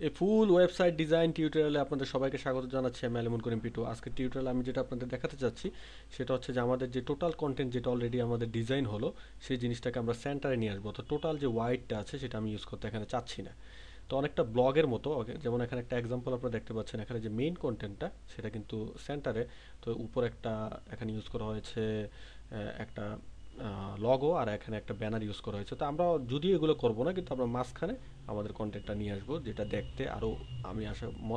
এই ফুল website design টিউটোরিয়ালে আপনাদের সবাইকে স্বাগত জানাচ্ছি। আমি আলিমুল করিম পিটু। আজকের টিউটোরিয়াল আমি যেটা আপনাদের দেখাতে চাচ্ছি সেটা হচ্ছে যে আমাদের যে টোটাল কন্টেন্ট যেটা অলরেডি আমাদের ডিজাইন হলো সেই জিনিসটাকে আমরা সেন্টারে নিয়ে আসবো। তো টোটাল যে হোয়াইটটা আছে সেটা আমি ইউজ করতে এখানে চাচ্ছি না। তো অনেকটা ব্লগের মতো যেমন এখানে একটা এক্সাম্পল আপনারা দেখতে পাচ্ছেন, এখানে যে মেইন কন্টেন্টটা সেটা কিন্তু সেন্টারে। তো উপর একটা এখানে ইউজ করা হয়েছে একটা লগো, আর এখানে একটা ব্যানার ইউজ করা হয়েছে। তো আমরা যদিও এগুলো করব না, কিন্তু আমরা মাঝখানে আমাদের কন্টেন্টটা নিয়ে আসবো, যেটা দেখতে আরও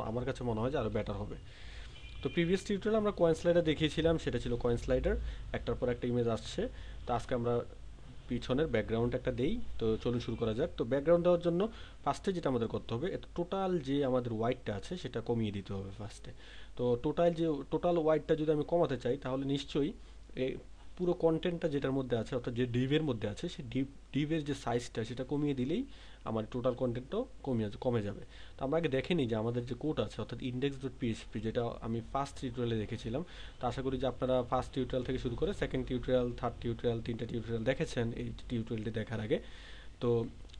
আমার কাছে মনে হয় যে আরও বেটার হবে। তো প্রিভিয়াস টিউটোরিয়ালে আমরা কয়েন স্লাইডার দেখিয়েছিলাম, সেটা ছিল কয়েন স্লাইডার, একটার পর একটা ইমেজ আসছে। তো আজকে আমরা পিছনের ব্যাকগ্রাউন্ড একটা দেই। তো চলুন শুরু করা যাক। তো ব্যাকগ্রাউন্ড দেওয়ার জন্য ফার্স্টে যেটা আমাদের করতে হবে, টোটাল যে আমাদের হোয়াইটটা আছে সেটা কমিয়ে দিতে হবে ফার্স্টে। তো টোটাল হোয়াইটটা যদি আমি কমাতে চাই তাহলে নিশ্চয়ই এই পুরো কন্টেন্টটা যেটার মধ্যে আছে, অর্থাৎ যে ডিভের মধ্যে আছে সেই ডিভের যে সাইজটা সেটা কমিয়ে দিলেই আমার টোটাল কন্টেন্টটাও কমে যাবে। তো আমরা আগে দেখে নিই যে আমাদের যে কোড আছে, অর্থাৎ index.php, যেটা আমি ফার্স্ট টিউটোরিয়ালে দেখেছিলাম। তো আশা করি যে আপনারা ফার্স্ট টিউটোরিয়াল থেকে শুরু করে সেকেন্ড টিউটোরিয়াল, থার্ড টিউটোরিয়াল, তিনটা টিউটোরিয়াল দেখেছেন এই টিউটোরিয়ালটি দেখার আগে। তো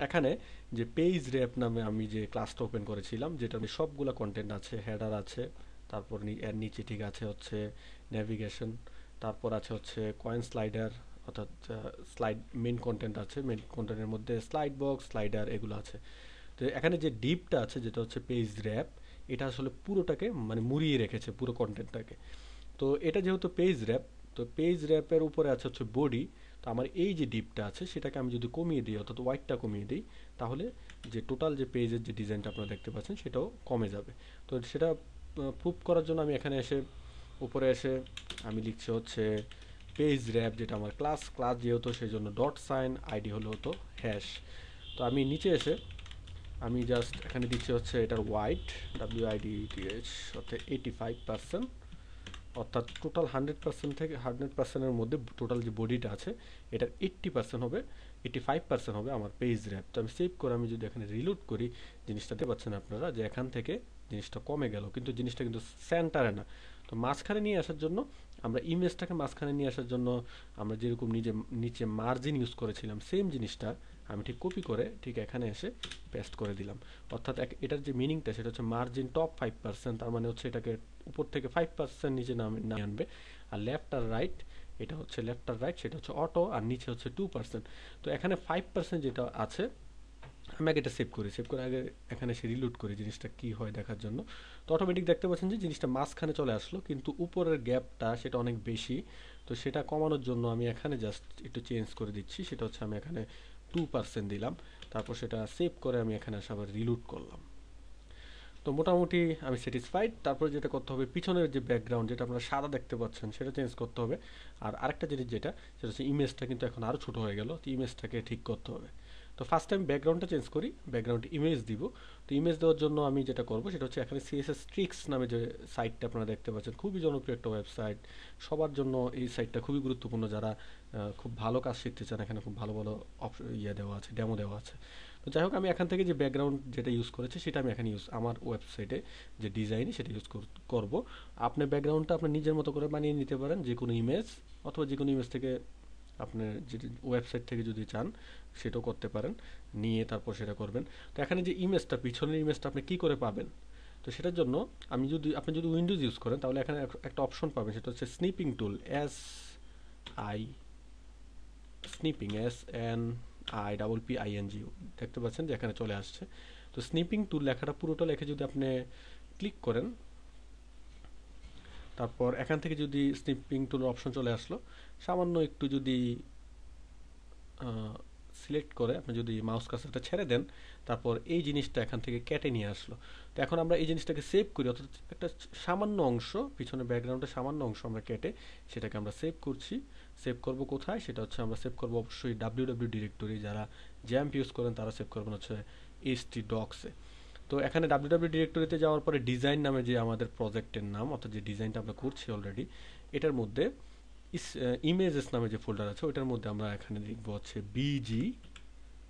এখানে যে পেজ র্যাপ নামে আমি যে ক্লাসটা ওপেন করেছিলাম, যেটা সবগুলো কন্টেন্ট আছে, হেডার আছে, তারপর এর নিচে ঠিক আছে হচ্ছে নেভিগেশন, তারপর আছে হচ্ছে কয়েন স্লাইডার, অর্থাৎ স্লাইড মেন কন্টেন্ট আছে, মেন কন্টেন্টের মধ্যে স্লাইড বক্স, স্লাইডার এগুলো আছে। তো এখানে যে ডিপটা আছে যেটা হচ্ছে পেজ র্যাপ, এটা আসলে পুরোটাকে মানে মুড়িয়ে রেখেছে পুরো কন্টেন্টটাকে। তো এটা যেহেতু পেজ র্যাপ, তো পেজ র্যাপের উপরে আছে হচ্ছে বডি। তো আমার এই যে ডিপটা আছে সেটাকে আমি যদি কমিয়ে দিই, অর্থাৎ হোয়াইটটা কমিয়ে দিই, তাহলে যে টোটাল যে পেজের যে ডিজাইনটা আপনারা দেখতে পাচ্ছেন সেটাও কমে যাবে। তো সেটা প্রুভ করার জন্য আমি এখানে এসে উপরে এসে আমি লিখছি হচ্ছে পেজ র্যাপ, যেটা আমার ক্লাস যেহেতু সেই জন্য ডট সাইন, আইডি হলো হতো হ্যাশ। তো আমি নিচে এসে আমি জাস্ট এখানে দিচ্ছি হচ্ছে এটার হোয়াইট, WIDTH, অর্থাৎ 85%, অর্থাৎ টোটাল 100% থেকে 100%-এর মধ্যে টোটাল যে বডিটা আছে এটার 80% হবে, 85% হবে আমার পেজ র্যাপ। তো আমি সেভ করে আমি যদি এখানে রিলোড করি, জিনিসটা দেখতে পাচ্ছেন আপনারা যে এখান থেকে জিনিসটা কমে গেল, কিন্তু জিনিসটা কিন্তু সেন্টারে না। তো মাঝখানে নিয়ে আসার জন্য আমরা ইমেজটাকে মাঝখানে নিয়ে আসার জন্য আমরা যেরকম নিচে মার্জিন ইউজ করেছিলাম, সেম জিনিসটা আমি ঠিক কপি করে ঠিক এখানে এসে পেস্ট করে দিলাম। অর্থাৎ এটার যে মিনিংটা সেটা হচ্ছে মার্জিন টপ 5%, তার মানে হচ্ছে এটাকে উপর থেকে 5% নিচে নামিয়ে আনবে। আর লেফট আর রাইট, এটা হচ্ছে লেফট আর রাইট, সেটা হচ্ছে অটো, আর নিচে হচ্ছে 2%। তো এখানে 5% যেটা আছে, আমি আগে এটা সেভ করে আগে এখানে এসে রিলোড করি জিনিসটা কি হয় দেখার জন্য। তো অটোমেটিক দেখতে পাচ্ছেন যে জিনিসটা মাঝখানে চলে আসলো, কিন্তু উপরের গ্যাপটা সেটা অনেক বেশি। তো সেটা কমানোর জন্য আমি এখানে জাস্ট একটু চেঞ্জ করে দিচ্ছি, সেটা হচ্ছে আমি এখানে 2% দিলাম। তারপর সেটা সেভ করে আমি এখানে এসে আবার রিলোড করলাম। তো মোটামুটি আমি স্যাটিসফাইড। তারপরে যেটা করতে হবে, পিছনের যে ব্যাকগ্রাউন্ড যেটা আপনারা সাদা দেখতে পাচ্ছেন সেটা চেঞ্জ করতে হবে। আর আরেকটা জিনিস যেটা, সেটা হচ্ছে ইমেজটা কিন্তু এখন আরও ছোটো হয়ে গেল, তো ইমেজটাকে ঠিক করতে হবে। তো ফার্স্ট টাইম ব্যাকগ্রাউন্ডটা চেঞ্জ করি, ব্যাকগ্রাউন্ডে ইমেজ দিব। তো ইমেজ দেওয়ার জন্য আমি যেটা করব সেটা হচ্ছে এখানে CSS ট্রিক্স নামে যে সাইটটা আপনারা দেখতে পাচ্ছেন, খুবই জনপ্রিয় একটা ওয়েবসাইট, সবার জন্য এই সাইটটা খুবই গুরুত্বপূর্ণ। যারা খুব ভালো কাজ শিখতে চান, এখানে খুব ভালো ভালো দেওয়া আছে, ডেমো দেওয়া আছে। তো যাই হোক, আমি এখান থেকে যে ব্যাকগ্রাউন্ড যেটা ইউজ করেছি সেটা আমি এখানে আমার ওয়েবসাইটে যে ডিজাইন সেটা ইউজ করব। আপনি ব্যাকগ্রাউন্ডটা আপনার নিজের মতো করে বানিয়ে নিতে পারেন, যে কোনো ইমেজ, অথবা যে কোনো ইমেজ থেকে আপনার যে ওয়েবসাইট থেকে যদি চান সেটাও করতে পারেন, নিয়ে তারপর সেটা করবেন। তো এখানে যে ইমেজটা, পিছনের ইমেজটা আপনি কী করে পাবেন, তো সেটার জন্য আপনি যদি উইন্ডোজ ইউজ করেন তাহলে এখানে একটা অপশন পাবেন, সেটা হচ্ছে স্নিপিং টুল, আই SNIPPING, দেখতে পাচ্ছেন যে এখানে চলে আসছে। তো স্নিপিং টুল লেখাটা পুরোটা লেখে যদি আপনি ক্লিক করেন, তারপর এখান থেকে যদি স্নিপিং টুল অপশন চলে আসলো, সামান্য একটু যদি সিলেক্ট করে আপনি যদি মাউস কার্সারটা ছেড়ে দেন, তারপর এই জিনিসটা এখান থেকে কেটে নিয়ে আসলো। তো এখন আমরা এই জিনিসটাকে সেভ করি, অর্থাৎ একটা সামান্য অংশ, পিছনে ব্যাকগ্রাউন্ডের সামান্য অংশ আমরা কেটে সেটাকে আমরা সেভ করছি। সেভ করব কোথায়, সেটা হচ্ছে আমরা সেভ করব অবশ্যই www ডিরেক্টরি, যারা জ্যাম্প ইউজ করেন তারা সেভ করবেন হচ্ছে htdocs-এ। তো এখানে www ডিরেক্টরিতে যাওয়ার পরে ডিজাইন নামে যে আমাদের প্রজেক্টের নাম, অর্থাৎ যে ডিজাইনটা আমরা করছি অলরেডি, এটার মধ্যে ইমেজেস নামে যে ফোল্ডার আছে ওইটার মধ্যে আমরা এখানে লিখবো হচ্ছে বিজি,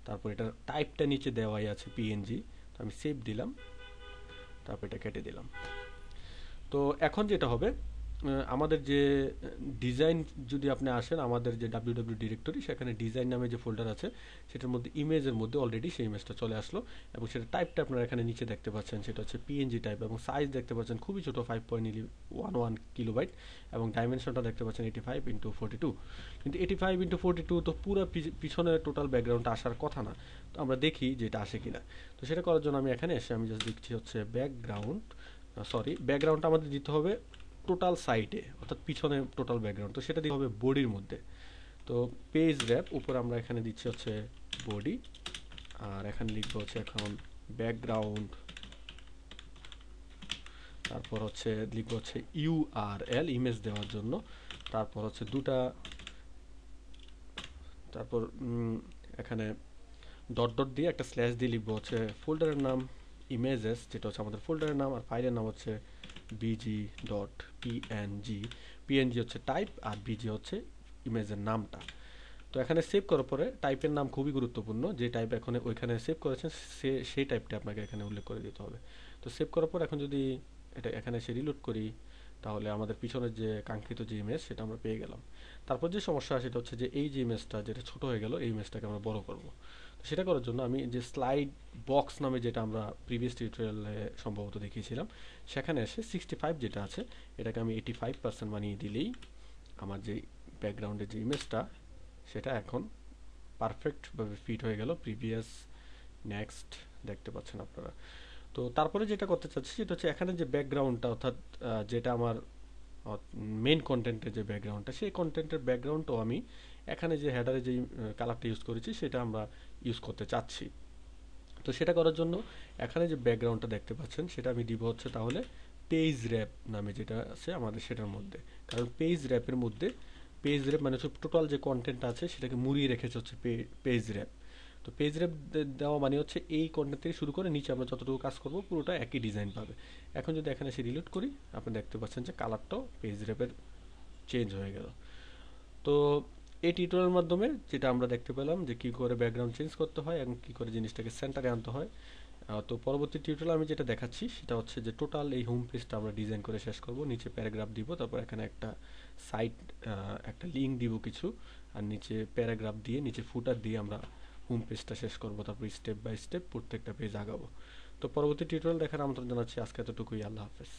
তারপর এটা টাইপটা নিচে দেওয়াই আছে পিএনজি। তো আমি সেভ দিলাম, তারপর এটা কেটে দিলাম। তো এখন যেটা হবে, আমাদের যে ডিজাইন, যদি আপনি আসেন আমাদের যে ডাব্লিউ ডিরেক্টরি, সেখানে ডিজাইন নামে যে ফোল্ডার আছে সেটার মধ্যে ইমেজের মধ্যে অলরেডি সেই ইমেজটা চলে আসলো, এবং সেটা টাইপটা আপনারা এখানে নিচে দেখতে পাচ্ছেন, সেটা হচ্ছে পিএনজি টাইপ, এবং সাইজ দেখতে পাচ্ছেন খুবই ছোট 5.11 কিলোবাইট, এবং ডাইমেনশনটা দেখতে পাচ্ছেন 85x42। কিন্তু 85x42 তো পুরো পিছনে টোটাল ব্যাকগ্রাউন্ডটা আসার কথা না। তো আমরা দেখি যে এটা আসে কিনা। তো সেটা করার জন্য আমি এখানে এসে আমি জাস্ট দেখছি হচ্ছে ব্যাকগ্রাউন্ড, ব্যাকগ্রাউন্ডটা আমাদের দিতে হবে টোটাল সাইটে, অর্থাৎ পিছনে টোটাল ব্যাকগ্রাউন্ড, তো সেটা দিতে হবে বডির মধ্যে। তো পেজ র্যাপ উপরে আমরা এখানে দিচ্ছি হচ্ছে বডি, আর এখানে লিখবো হচ্ছে এখন ব্যাকগ্রাউন্ড, তারপর হচ্ছে লিখবো হচ্ছে ইউআরএল ইমেজ দেওয়ার জন্য, তারপর হচ্ছে দুটা, তারপর এখানে ডট ডট দিয়ে একটা স্ল্যাশ দিয়ে লিখবো হচ্ছে ফোল্ডারের নাম ইমেজেস, যেটা হচ্ছে আমাদের ফোল্ডারের নাম, আর ফাইলের নাম হচ্ছে বিজি ডট পিএনজি। পিএনজি হচ্ছে টাইপ, আর বিজি হচ্ছে ইমেজের নামটা। তো এখানে সেভ করার পরে টাইপের নাম খুবই গুরুত্বপূর্ণ, যে টাইপ এখন ওইখানে সেভ করেছেন সেই টাইপটা আপনাকে এখানে উল্লেখ করে দিতে হবে। তো সেভ করার পর এখন যদি এটা এখানে এসে রিলোড করি, তাহলে আমাদের পিছনের যে কাঙ্ক্ষিত যে ইমেজ সেটা আমরা পেয়ে গেলাম। তারপর যে সমস্যা সেটা হচ্ছে যে এই যে ইমেজটা যেটা ছোট হয়ে গেল, এই ইমেজটাকে আমরা বড় করব। তো সেটা করার জন্য আমি যে স্লাইড বক্স নামে, যেটা আমরা প্রিভিয়াস টিউটোরিয়ালে সম্ভবত দেখিয়েছিলাম, সেখানে এসে 65 যেটা আছে এটাকে আমি 85% বানিয়ে দিলেই আমার যে ব্যাকগ্রাউন্ডের যে ইমেজটা সেটা এখন পারফেক্টভাবে ফিট হয়ে গেল। প্রিভিয়াস, নেক্সট দেখতে পাচ্ছেন আপনারা। তো তারপরে যেটা করতে চাচ্ছি সেটা হচ্ছে এখানে যে ব্যাকগ্রাউন্ডটা, অর্থাৎ যেটা আমার মেইন কন্টেন্টের যে ব্যাকগ্রাউন্ডটা, সেই কন্টেন্টের ব্যাকগ্রাউন্ডও আমি এখানে যে হেডারে যে কালারটা ইউজ করেছি সেটা আমরা ইউজ করতে চাচ্ছি। তো সেটা করার জন্য এখানে যে ব্যাকগ্রাউন্ডটা দেখতে পাচ্ছেন সেটা আমি দিব হচ্ছে তাহলে পেজ র্যাপ নামে, যেটা আছে আমাদের সেটার মধ্যে। কারণ পেজ র্যাপের মধ্যে, পেজ র্যাপ মানে হচ্ছে টোটাল যে কন্টেন্ট আছে সেটাকে মুড়িয়ে রেখেছে হচ্ছে পেজ র্যাপ। তো পেজ র্যাপ দেওয়া মানে হচ্ছে এই কন্টেন্ট থেকে শুরু করে নিচে আমরা যতটুকু কাজ করব পুরোটা একই ডিজাইন পাবে। এখন যদি এখানে এসে রিলোড করি, আপনি দেখতে পাচ্ছেন যে কালারটাও পেজ র্যাপের চেঞ্জ হয়ে গেল। তো এই টিউটোরিয়ালের মাধ্যমে যেটা আমরা দেখতে পেলাম যে কী করে ব্যাকগ্রাউন্ড চেঞ্জ করতে হয় এবং কী করে জিনিসটাকে সেন্টারে আনতে হয়। তো পরবর্তী টিউটোরিয়ালে আমি যেটা দেখাচ্ছি সেটা হচ্ছে যে টোটাল এই হোম পেজটা আমরা ডিজাইন করে শেষ করব। নিচে প্যারাগ্রাফ দিব, তারপর এখানে একটা সাইট, একটা লিঙ্ক দিব কিছু, আর নিচে প্যারাগ্রাফ দিয়ে নিচে ফুটার দিয়ে আমরা হোম পেজটা শেষ করব। তারপর স্টেপ বাই স্টেপ প্রত্যেকটা পেজ আগাবো। তো পরবর্তী টিউটোরিয়াল দেখার আমন্ত্রণ জানাচ্ছি। আজকে এতটুকুই। আল্লাহ হাফেজ।